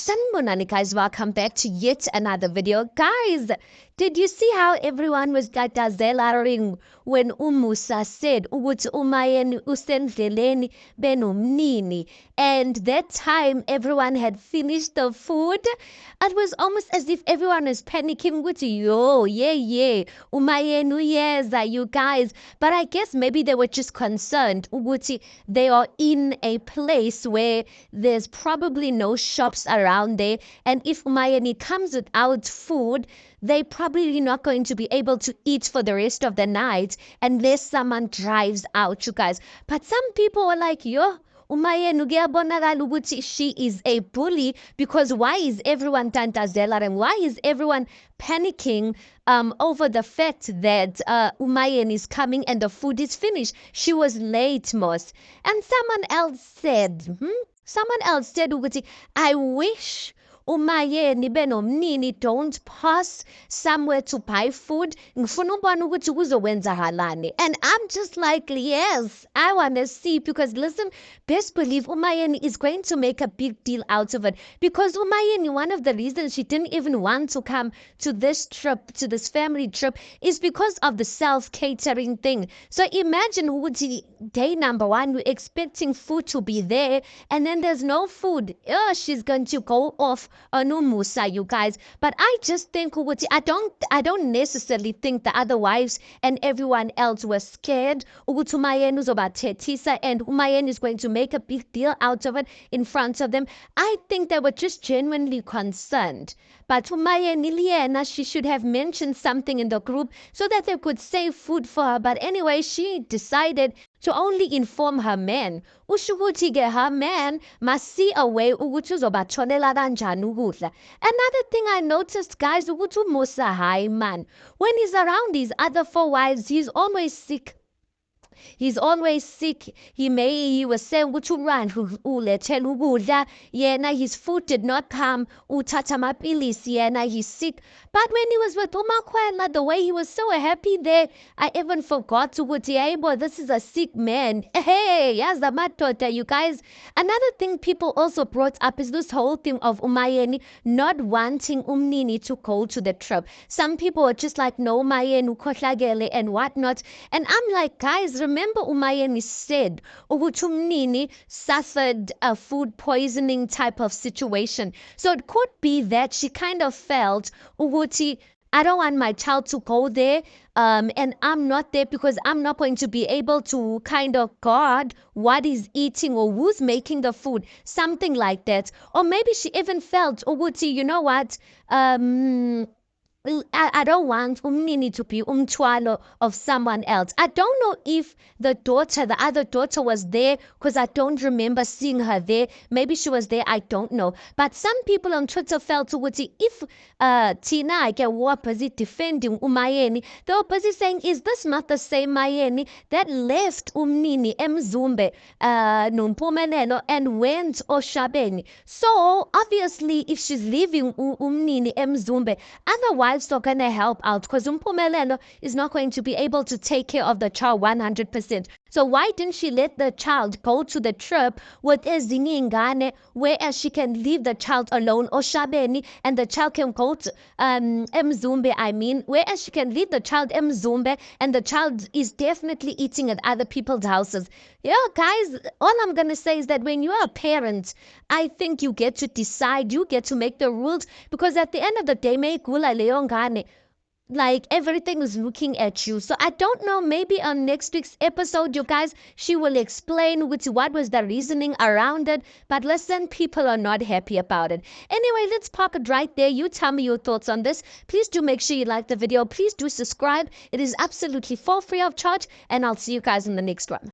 Sanibonani guys, welcome back to yet another video. Guys, did you see how everyone was tatazelaring when Umusa said ukuthi uMayeni usendleleni benomnini, and that time everyone had finished the food? It was almost as if everyone was panicking ukuthi yeah, uMayeni uyeza, you guys. But I guess maybe they were just concerned ukuthi they are in a place where there's probably no shops around there, and if Umayeni comes without food, they probably not going to be able to eat for the rest of the night unless someone drives out, you guys. But some people were like, Umayeni kuyabonakala ukuthi she is a bully, because why is everyone tantazela and why is everyone panicking over the fact that Umayeni is coming and the food is finished? She was late, Moss. And someone else said ukuthi, I wish uMayeni benomnini don't pass somewhere to buy food. Ngifuna ubona ukuthi kuzowenzakalani. And I'm just like, yes, I want to see, because listen, best believe uMayeni is going to make a big deal out of it, because uMayeni, one of the reasons she didn't even want to come to this trip, to this family trip, is because of the self-catering thing. So imagine ukuthi day number one, we're expecting food to be there, and then there's no food. She's going to go off on Umusa, you guys. But I just think ukuthi I don't necessarily think the other wives and everyone else were scared ukuthi uMayeni uzobathethisa and uMayeni is going to make a big deal out of it in front of them. I think they were just genuinely concerned. But uMayeni Liena, she should have mentioned something in the group so that they could save food for her. But anyway, she decided to only inform her man. Usho ukuthi-ke her man must see a way ukuthi uzobathonela kanjani ukudla. Another thing I noticed, guys, ukuthi uMusa, hayi man, when he's around his other four wives, he's always sick. He's always sick. He was saying ukuthi ulethela ukudla, yena his food did not come, uthatha amapilisi, yena he's sick. But when he was with uMakhwela, the way he was so happy there, I even forgot ukuthi, hey boy, this is a sick man. Hey, yes, the matota, you guys. Another thing people also brought up is this whole thing of uMayeni not wanting umnini to go to the trip. Some people were just like, no, uMayeni ukhohlakele and whatnot. And I'm like, guys, remember uMayeni said ukuthi umnini suffered a food poisoning type of situation. So it could be that she kind of felt ukuthi, I don't want my child to go there, and I'm not there because I'm not going to be able to kind of guard what he's eating or who's making the food, something like that. Or maybe she even felt, ukuthi, you know what, I don't want umnini to be umthwalo of someone else. I don't know if the other daughter was there, because I don't remember seeing her there. Maybe she was there, I don't know. But some people on Twitter felt ukuthi, if Tina were busy defending uMayeni, they were busy saying, is this not the same Mayeni that left umnini eMzumbe noMpumelelo and went Oshabeni? So obviously, if she's leaving umnini eMzumbe, otherwise are going to help out, because Mpumelelo is not going to be able to take care of the child 100%. So why didn't she let the child go to the trip with ezinye ingane, whereas she can leave the child alone, Oshabeni, and the child can go to eMzumbe, whereas she can leave the child eMzumbe and the child is definitely eating at other people's houses. Yeah, guys, all I'm going to say is that when you are a parent, I think you get to decide, you get to make the rules, because at the end of the day, like everything is looking at you. So I don't know, maybe on next week's episode, you guys, she will explain what was the reasoning around it. But listen, people are not happy about it. Anyway, let's park it right there. You tell me your thoughts on this. Please do make sure you like the video. Please do subscribe. It is absolutely for free of charge, and I'll see you guys in the next one.